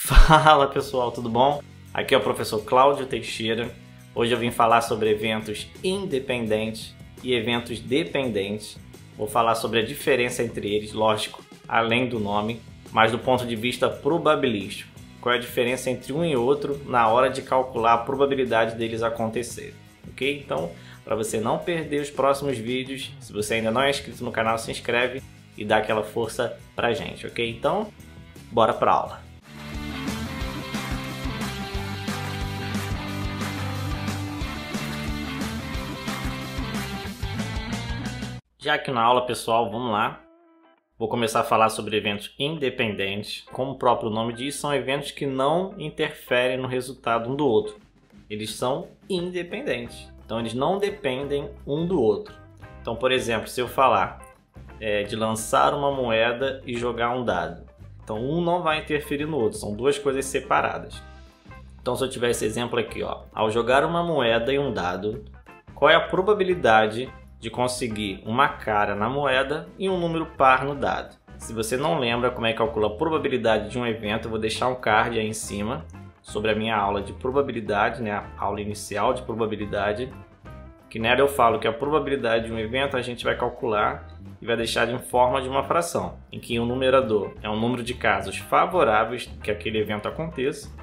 Fala pessoal, tudo bom? Aqui é o professor Cláudio Teixeira. Hoje eu vim falar sobre eventos independentes e eventos dependentes. Vou falar sobre a diferença entre eles, lógico, além do nome, mas do ponto de vista probabilístico. Qual é a diferença entre um e outro na hora de calcular a probabilidade deles acontecerem, ok? Então, para você não perder os próximos vídeos, se você ainda não é inscrito no canal, se inscreve e dá aquela força pra gente, ok? Então, bora pra aula! Já aqui na aula, pessoal, vamos lá. Vou começar a falar sobre eventos independentes. Como o próprio nome diz, são eventos que não interferem no resultado um do outro. Eles são independentes. Então, eles não dependem um do outro. Então, por exemplo, se eu falar de lançar uma moeda e jogar um dado. Então, um não vai interferir no outro. São duas coisas separadas. Então, se eu tiver esse exemplo aqui, ó, ao jogar uma moeda e um dado, qual é a probabilidade de conseguir uma cara na moeda e um número par no dado? Se você não lembra como é que calcula a probabilidade de um evento, eu vou deixar um card aí em cima sobre a minha aula de probabilidade, né? A aula inicial de probabilidade, que nela eu falo que a probabilidade de um evento a gente vai calcular e vai deixar em forma de uma fração, em que o numerador é o número de casos favoráveis que aquele evento aconteça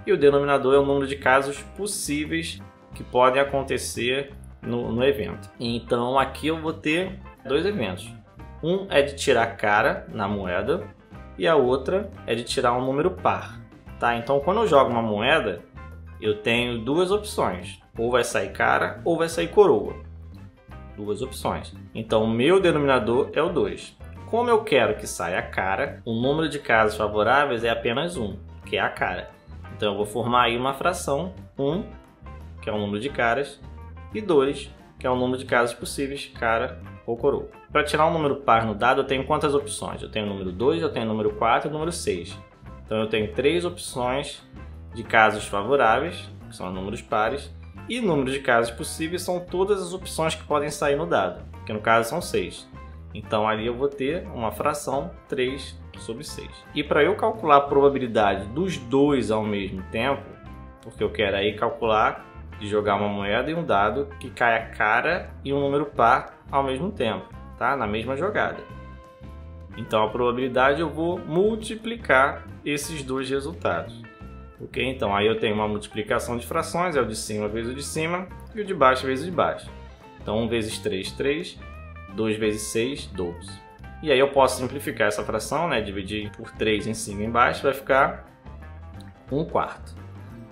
e o denominador é o número de casos possíveis que podem acontecer no evento. Então aqui eu vou ter dois eventos. Um é de tirar cara na moeda e a outra é de tirar um número par. Tá? Então quando eu jogo uma moeda, eu tenho duas opções. Ou vai sair cara ou vai sair coroa. Duas opções. Então o meu denominador é o 2. Como eu quero que saia cara, o número de casos favoráveis é apenas 1, que é a cara. Então eu vou formar aí uma fração 1, que é o número de caras, e 2, que é o número de casos possíveis, cara ou coroa. Para tirar um número par no dado, eu tenho quantas opções? Eu tenho o número 2, eu tenho o número 4 e o número 6. Então eu tenho 3 opções de casos favoráveis, que são números pares, e número de casos possíveis são todas as opções que podem sair no dado, que no caso são 6. Então ali eu vou ter uma fração 3 sobre 6. E para eu calcular a probabilidade dos dois ao mesmo tempo, porque eu quero aí calcular de jogar uma moeda e um dado que caia cara e um número par ao mesmo tempo, tá? Na mesma jogada. Então a probabilidade eu vou multiplicar esses dois resultados. Ok? Então aí eu tenho uma multiplicação de frações, é o de cima vezes o de cima e o de baixo vezes o de baixo. Então 1 vezes 3, 3, 2 vezes 6, 12. E aí eu posso simplificar essa fração, né? Dividir por 3 em cima e embaixo, vai ficar 1/4.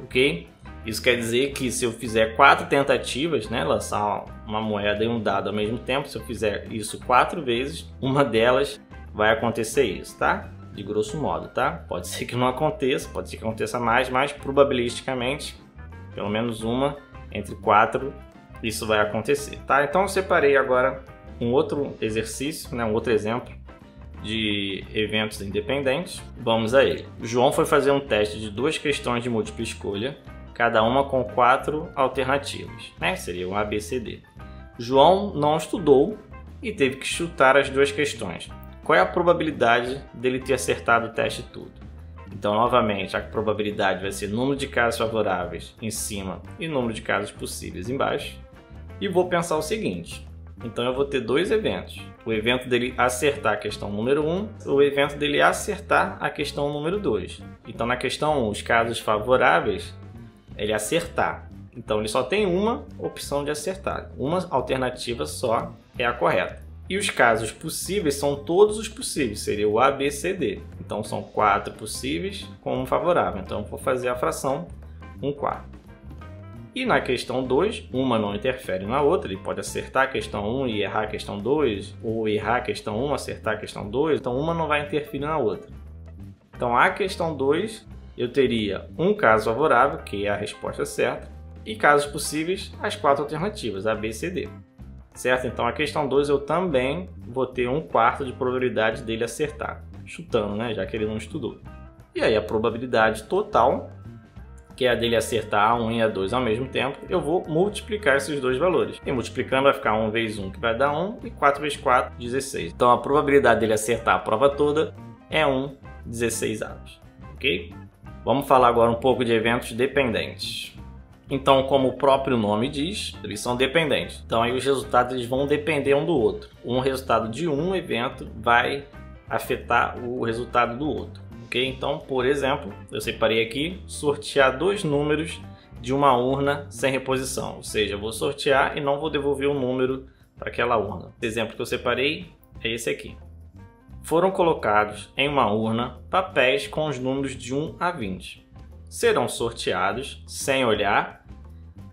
Ok? Isso quer dizer que se eu fizer 4 tentativas, né, lançar uma moeda e um dado ao mesmo tempo, se eu fizer isso 4 vezes, uma delas vai acontecer isso, tá? De grosso modo, tá? Pode ser que não aconteça, pode ser que aconteça mais, mas probabilisticamente, pelo menos uma entre 4, isso vai acontecer, tá? Então eu separei agora um outro exercício, né, um outro exemplo de eventos independentes. Vamos a ele. O João foi fazer um teste de 2 questões de múltipla escolha, cada uma com 4 alternativas, né? Seria um A, B, C, D. João não estudou e teve que chutar as 2 questões. Qual é a probabilidade dele ter acertado o teste todo? Então, novamente, a probabilidade vai ser número de casos favoráveis em cima e número de casos possíveis embaixo. E vou pensar o seguinte. Então, eu vou ter 2 eventos. O evento dele acertar a questão número 1, o evento dele acertar a questão número 2. Então, na questão 1, os casos favoráveis, ele acertar. Então ele só tem uma opção de acertar. Uma alternativa só é a correta. E os casos possíveis são todos os possíveis. Seria o A, B, C, D. Então são 4 possíveis com um favorável. Então eu vou fazer a fração 1/4. E na questão 2, uma não interfere na outra. Ele pode acertar a questão 1 e errar a questão 2. Ou errar a questão 1, acertar a questão 2. Então uma não vai interferir na outra. Então a questão 2... eu teria um caso favorável, que é a resposta certa, e casos possíveis, as 4 alternativas, A, B, C, D. Certo? Então, a questão 2 eu também vou ter 1/4 de probabilidade dele acertar. Chutando, né? Já que ele não estudou. E aí, a probabilidade total, que é a dele acertar a 1 e a 2 ao mesmo tempo, eu vou multiplicar esses dois valores. E multiplicando vai ficar 1 vezes 1, que vai dar 1, e 4 vezes 4, 16. Então, a probabilidade dele acertar a prova toda é 1/16. Ok? Vamos falar agora um pouco de eventos dependentes. Então, como o próprio nome diz, eles são dependentes. Então, aí os resultados eles vão depender um do outro. Um resultado de um evento vai afetar o resultado do outro. Ok? Então, por exemplo, eu separei aqui sortear 2 números de uma urna sem reposição. Ou seja, eu vou sortear e não vou devolver o número para aquela urna. O exemplo que eu separei é esse aqui. Foram colocados em uma urna papéis com os números de 1 a 20. Serão sorteados sem olhar,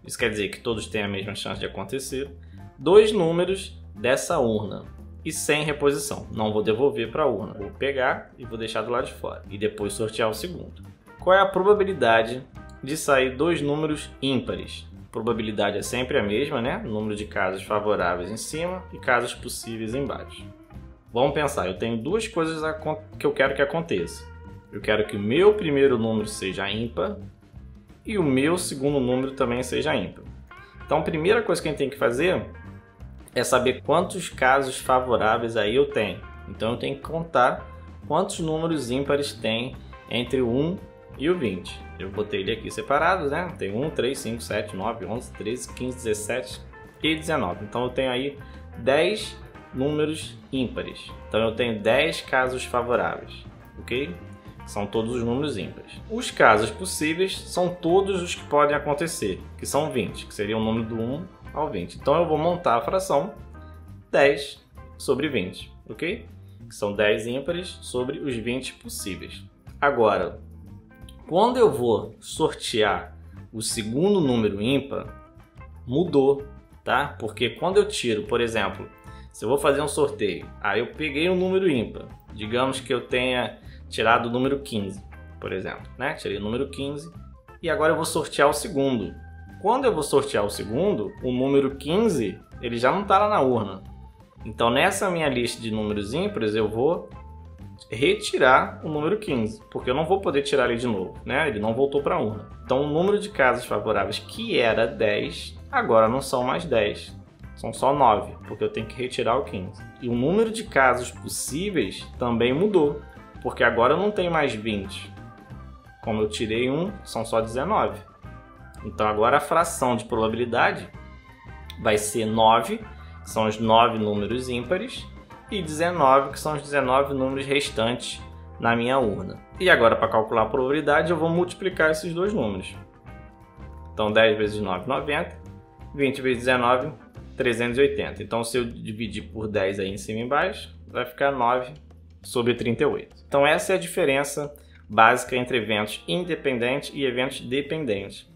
isso quer dizer que todos têm a mesma chance de acontecer, 2 números dessa urna e sem reposição. Não vou devolver para a urna, vou pegar e vou deixar do lado de fora e depois sortear o segundo. Qual é a probabilidade de sair 2 números ímpares? A probabilidade é sempre a mesma, né? Número de casos favoráveis em cima e casos possíveis embaixo. Vamos pensar, eu tenho 2 coisas que eu quero que aconteça. Eu quero que o meu primeiro número seja ímpar e o meu segundo número também seja ímpar. Então a primeira coisa que a gente tem que fazer é saber quantos casos favoráveis aí eu tenho. Então eu tenho que contar quantos números ímpares tem entre o 1 e o 20. Eu botei ele aqui separados, né? Tem 1, 3, 5, 7, 9, 11, 13, 15, 17 e 19. Então eu tenho aí 10 números ímpares. Então eu tenho 10 casos favoráveis, ok? São todos os números ímpares. Os casos possíveis são todos os que podem acontecer, que são 20, que seria o número do 1 ao 20. Então eu vou montar a fração 10 sobre 20, ok? Que são 10 ímpares sobre os 20 possíveis. Agora, quando eu vou sortear o segundo número ímpar, mudou, tá? Porque quando eu tiro, por exemplo, se eu vou fazer um sorteio, aí eu peguei um número ímpar, digamos que eu tenha tirado o número 15, por exemplo, né? Tirei o número 15 e agora eu vou sortear o segundo. Quando eu vou sortear o segundo, o número 15 ele já não está lá na urna. Então nessa minha lista de números ímpares eu vou retirar o número 15, porque eu não vou poder tirar ele de novo, né? Ele não voltou para a urna. Então o número de casos favoráveis que era 10, agora não são mais 10. São só 9, porque eu tenho que retirar o 15. E o número de casos possíveis também mudou, porque agora eu não tenho mais 20. Como eu tirei 1, são só 19. Então agora a fração de probabilidade vai ser 9, que são os 9 números ímpares, e 19, que são os 19 números restantes na minha urna. E agora, para calcular a probabilidade, eu vou multiplicar esses 2 números. Então 10 vezes 9, 90. 20 vezes 19, 380. Então se eu dividir por 10 aí em cima e embaixo, vai ficar 9 sobre 38. Então essa é a diferença básica entre eventos independentes e eventos dependentes.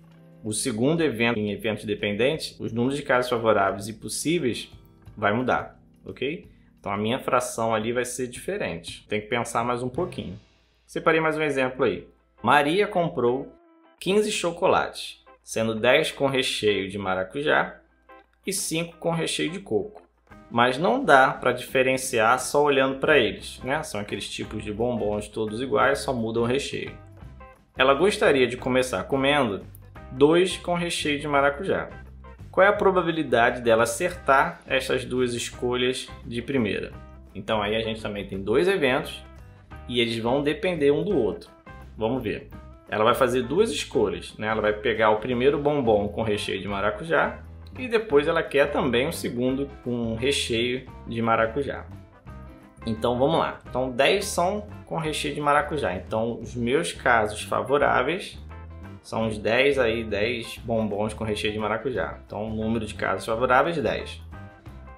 O segundo evento, em eventos dependentes, os números de casos favoráveis e possíveis vai mudar, ok? Então a minha fração ali vai ser diferente. Tem que pensar mais um pouquinho. Separei mais um exemplo aí. Maria comprou 15 chocolates, sendo 10 com recheio de maracujá e 5 com recheio de coco. Mas não dá para diferenciar só olhando para eles, né? São aqueles tipos de bombons todos iguais, só mudam o recheio. Ela gostaria de começar comendo 2 com recheio de maracujá. Qual é a probabilidade dela acertar essas 2 escolhas de primeira? Então aí a gente também tem 2 eventos e eles vão depender um do outro. Vamos ver. Ela vai fazer 2 escolhas, né? Ela vai pegar o primeiro bombom com recheio de maracujá e depois ela quer também o segundo com recheio de maracujá. Então vamos lá. Então 10 são com recheio de maracujá. Então os meus casos favoráveis são os 10 aí, 10 bombons com recheio de maracujá. Então o número de casos favoráveis 10.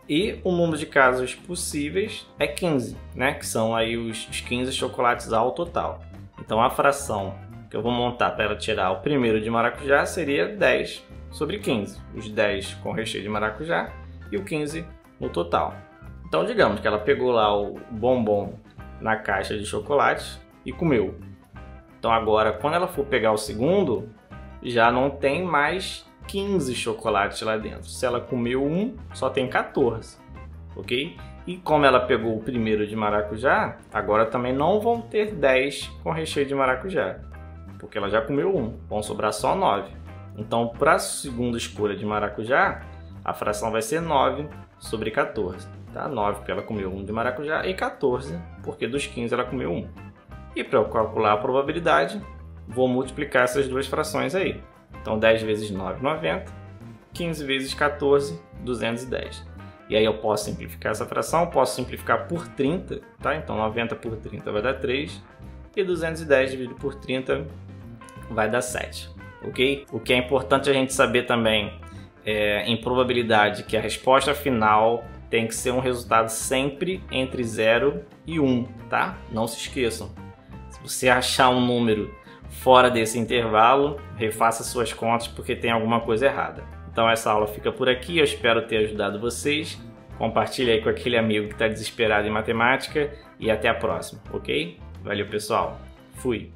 E o número de casos possíveis é 15, né? Que são aí os 15 chocolates ao total. Então a fração que eu vou montar para ela tirar o primeiro de maracujá seria 10 sobre 15. Os 10 com recheio de maracujá e o 15 no total. Então digamos que ela pegou lá o bombom na caixa de chocolate e comeu. Então agora, quando ela for pegar o segundo, já não tem mais 15 chocolates lá dentro. Se ela comeu um, só tem 14, ok? E como ela pegou o primeiro de maracujá, agora também não vão ter 10 com recheio de maracujá, porque ela já comeu um, vão sobrar só 9. Então, para a segunda escolha de maracujá, a fração vai ser 9 sobre 14. Tá? 9 porque ela comeu um de maracujá e 14 porque dos 15 ela comeu um. E para eu calcular a probabilidade, vou multiplicar essas duas frações aí. Então 10 vezes 9, 90. 15 vezes 14, 210. E aí eu posso simplificar essa fração, posso simplificar por 30, tá? Então 90 por 30 vai dar 3. E 210 dividido por 30 vai dar 7, ok? O que é importante a gente saber também em probabilidade que a resposta final tem que ser um resultado sempre entre 0 e 1, tá? Não se esqueçam. Se você achar um número fora desse intervalo, refaça suas contas porque tem alguma coisa errada. Então essa aula fica por aqui, eu espero ter ajudado vocês. Compartilhe aí com aquele amigo que está desesperado em matemática e até a próxima, ok? Valeu, pessoal. Fui!